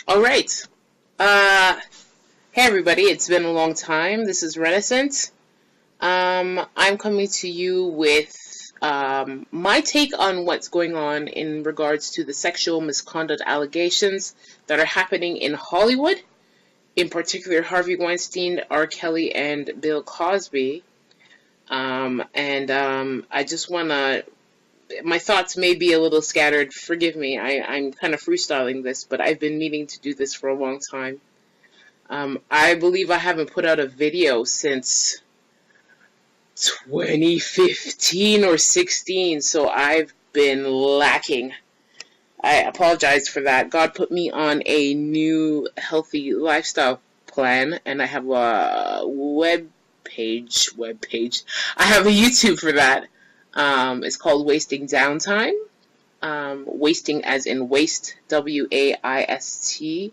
All right. Hey everybody, it's been a long time. This is Renaissance. I'm coming to you with my take on what's going on in regards to the sexual misconduct allegations that are happening in Hollywood, in particular Harvey Weinstein, R. Kelly, and Bill Cosby. I just want to, my thoughts may be a little scattered. Forgive me, I'm kind of freestyling this, but I've been meaning to do this for a long time. I believe I haven't put out a video since 2015 or 16, so I've been lacking. I apologize for that. God put me on a new healthy lifestyle plan, and I have a web page. I have a YouTube for that. It's called Wasting Downtime. Wasting as in waste, W-A-I-S-T,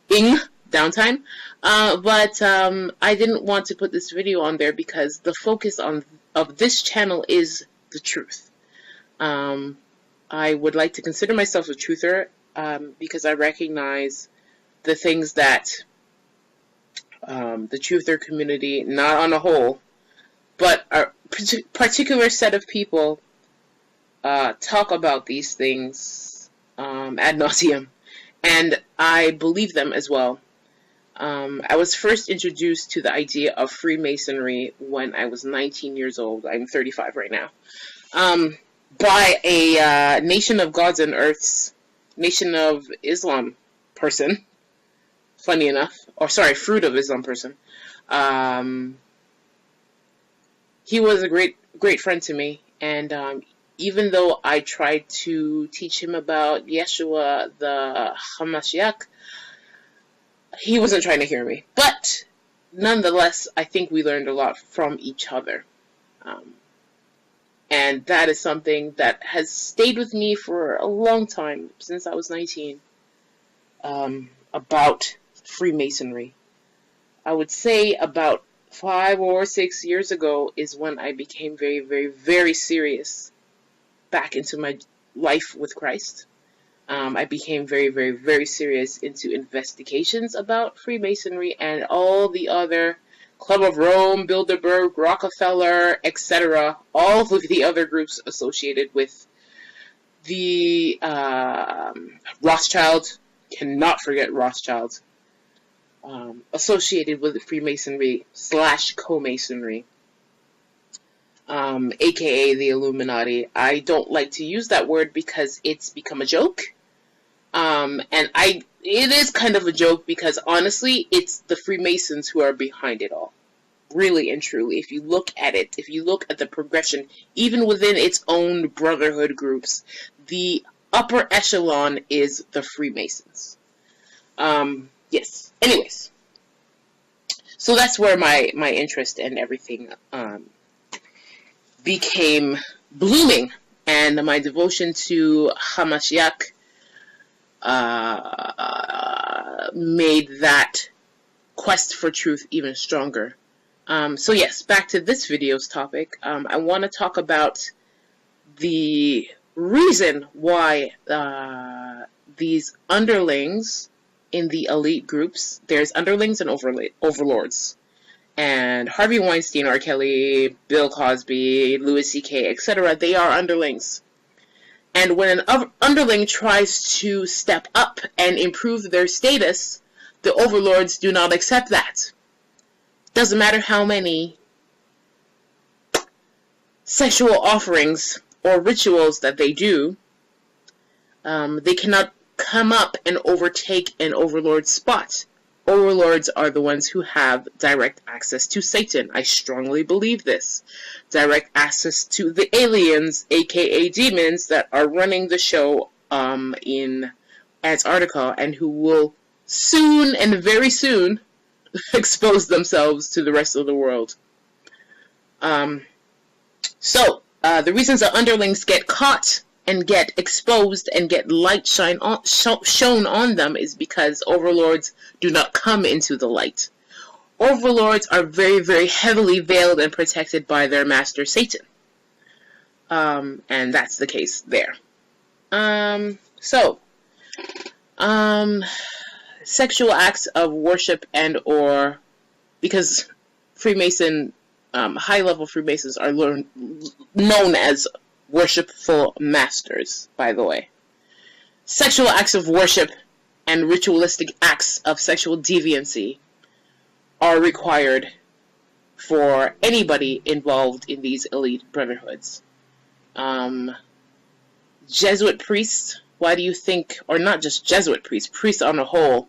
ing, downtime. But I didn't want to put this video on there because the focus of this channel is the truth. I would like to consider myself a truther because I recognize the things that the truther community, not on a whole, but a particular set of people talk about these things ad nauseum, and I believe them as well. I was first introduced to the idea of Freemasonry when I was 19 years old. I'm 35 right now. By a Nation of Gods and Earth's Nation of Islam person. Funny enough. Or sorry, Fruit of Islam person. He was a great friend to me. And even though I tried to teach him about Yeshua, the Hamashiach, he wasn't trying to hear me. But nonetheless, I think we learned a lot from each other. And that is something that has stayed with me for a long time, since I was 19, about Freemasonry. I would say about 5 or 6 years ago is when I became very, very, very serious back into my life with Christ. I became very, very, very serious into investigations about Freemasonry and all the other Club of Rome, Bilderberg, Rockefeller, etc. All of the other groups associated with the Rothschild. Cannot forget Rothschild. Associated with Freemasonry / co-masonry. AKA the Illuminati. I don't like to use that word because it's become a joke. It is kind of a joke because honestly, it's the Freemasons who are behind it all. Really and truly, if you look at it, if you look at the progression, even within its own brotherhood groups, the upper echelon is the Freemasons. Yes. Anyways. So that's where my interest and everything, became blooming. And my devotion to Hamashiach made that quest for truth even stronger. So yes, back to this video's topic. I want to talk about the reason why these underlings in the elite groups, there's underlings and overlords. And Harvey Weinstein, R. Kelly, Bill Cosby, Louis C.K., etc., they are underlings. And when an underling tries to step up and improve their status, the overlords do not accept that. Doesn't matter how many sexual offerings or rituals that they do, they cannot come up and overtake an overlord's spot. Overlords are the ones who have direct access to Satan. I strongly believe this. Direct access to the aliens, aka demons, that are running the show in Antarctica and who will soon and very soon expose themselves to the rest of the world. The reasons that underlings get caught and get exposed and get light shown on them is because overlords do not come into the light. Overlords are very, very heavily veiled and protected by their master Satan. And that's the case there. sexual acts of worship and or, because Freemason, high-level Freemasons are known as worshipful masters, by the way. Sexual acts of worship and ritualistic acts of sexual deviancy are required for anybody involved in these elite brotherhoods. Jesuit priests, why do you think, or not just Jesuit priests, priests on a whole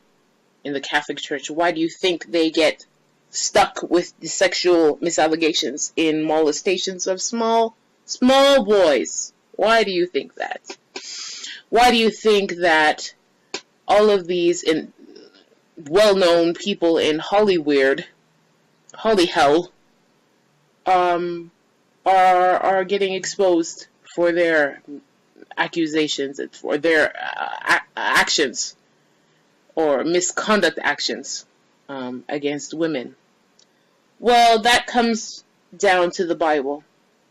in the Catholic Church, why do you think they get stuck with the sexual misallegations in molestations of small boys? Why do you think that? Why do you think that all of these well-known people in Holly hell, are getting exposed for their accusations and for their actions or misconduct actions against women? Well, that comes down to the Bible.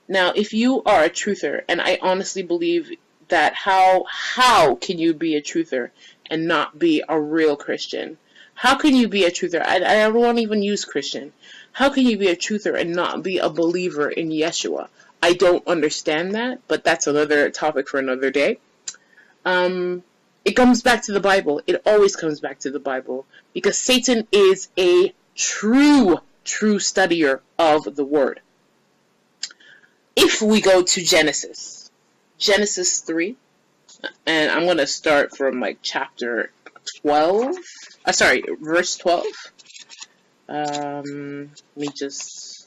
Now, if you are a truther, and I honestly believe that how can you be a truther and not be a real Christian? How can you be a truther? I won't even use Christian. How can you be a truther and not be a believer in Yeshua? I don't understand that, but that's another topic for another day. It comes back to the Bible. It always comes back to the Bible, because Satan is a true studier of the Word. If we go to Genesis 3, and I'm going to start from like chapter 12, verse 12. Let me just,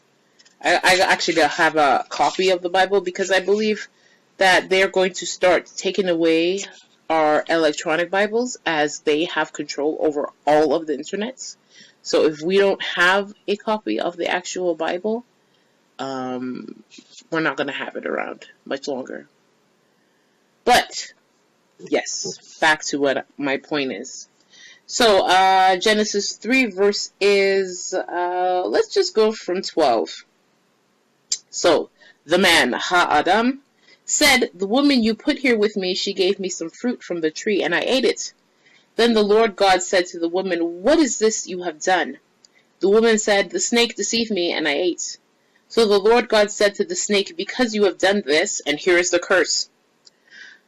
I actually have a copy of the Bible, because I believe that they're going to start taking away our electronic Bibles, as they have control over all of the internets. So if we don't have a copy of the actual Bible, we're not going to have it around much longer. But, yes, back to what my point is. So, Genesis 3 verse is, let's just go from 12. So, the man, Ha-Adam, said, "The woman you put here with me, she gave me some fruit from the tree, and I ate it. Then the Lord God said to the woman, 'What is this you have done?' The woman said, 'The snake deceived me, and I ate.' So the Lord God said to the snake, 'Because you have done this, and here is the curse.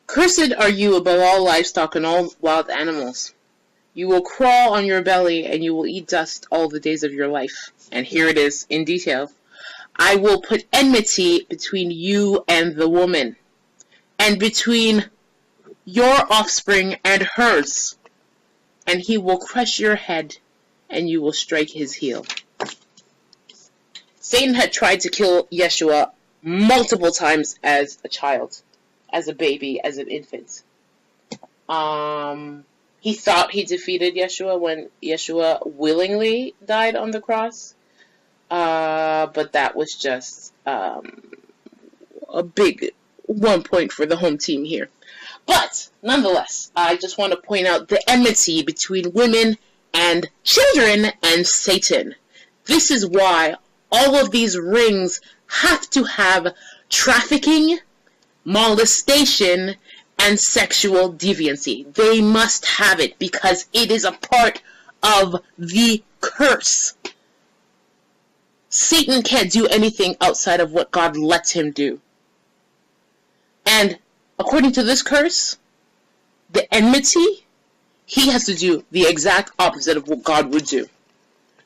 Cursed are you above all livestock and all wild animals. You will crawl on your belly, and you will eat dust all the days of your life.' And here it is in detail. 'I will put enmity between you and the woman, and between your offspring and hers. And he will crush your head, and you will strike his heel.'" Satan had tried to kill Yeshua multiple times as a child, as a baby, as an infant. He thought he defeated Yeshua when Yeshua willingly died on the cross. But that was just a big 1 point for the home team here. But, nonetheless, I just want to point out the enmity between women and children and Satan. This is why all of these rings have to have trafficking, molestation, and sexual deviancy. They must have it, because it is a part of the curse. Satan can't do anything outside of what God lets him do. And according to this curse, the enmity, he has to do the exact opposite of what God would do.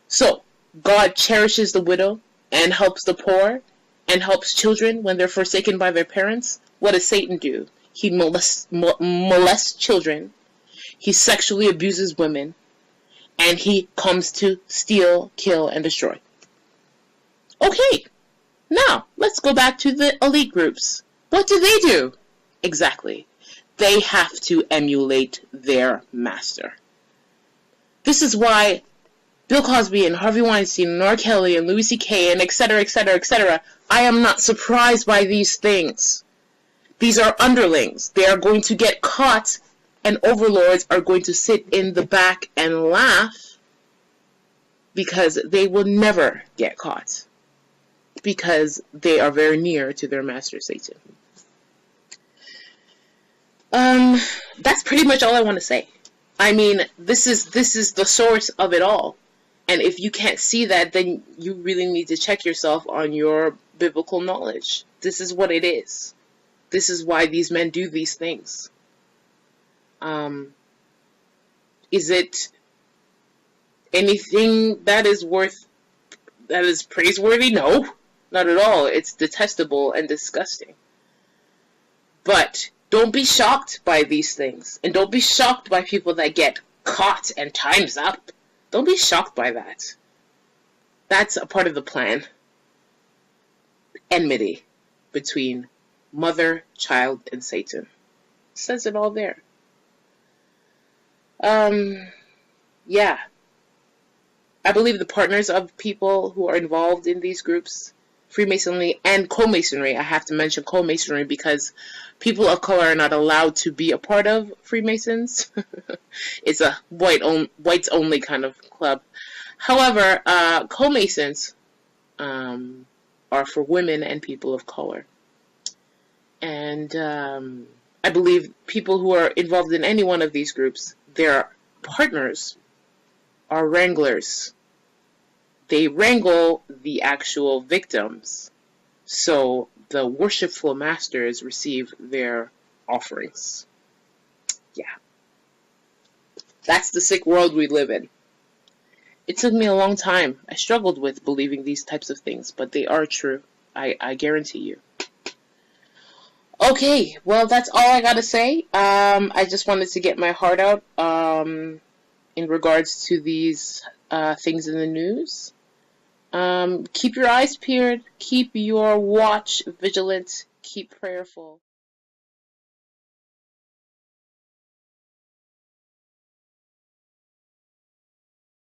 So, God cherishes the widow and helps the poor and helps children when they're forsaken by their parents. What does Satan do? He molests children, he sexually abuses women, and he comes to steal, kill, and destroy. Okay, now let's go back to the elite groups. What do they do? Exactly. They have to emulate their master. This is why Bill Cosby and Harvey Weinstein and R. Kelly and Louis C.K. and etc., etc., etc. I am not surprised by these things. These are underlings. They are going to get caught, and overlords are going to sit in the back and laugh, because they will never get caught, because they are very near to their master Satan. That's pretty much all I want to say. I mean, this is the source of it all. And if you can't see that, then you really need to check yourself on your biblical knowledge. This is what it is. This is why these men do these things. Is it anything that is praiseworthy? No, not at all. It's detestable and disgusting. But don't be shocked by these things. And don't be shocked by people that get caught and time's up. Don't be shocked by that. That's a part of the plan. Enmity between mother, child, and Satan. It says it all there. Yeah. I believe the partners of people who are involved in these groups, Freemasonry and Co-Masonry, I have to mention Co-Masonry because people of color are not allowed to be a part of Freemasons. It's a whites only kind of club. However, Co-Masons are for women and people of color. And I believe people who are involved in any one of these groups, their partners are wranglers. They wrangle the actual victims, so the worshipful masters receive their offerings. Yeah. That's the sick world we live in. It took me a long time. I struggled with believing these types of things, but they are true. I guarantee you. Okay, well, that's all I gotta say. I just wanted to get my heart out in regards to these things in the news. Keep your eyes peeled, keep your watch vigilant, keep prayerful.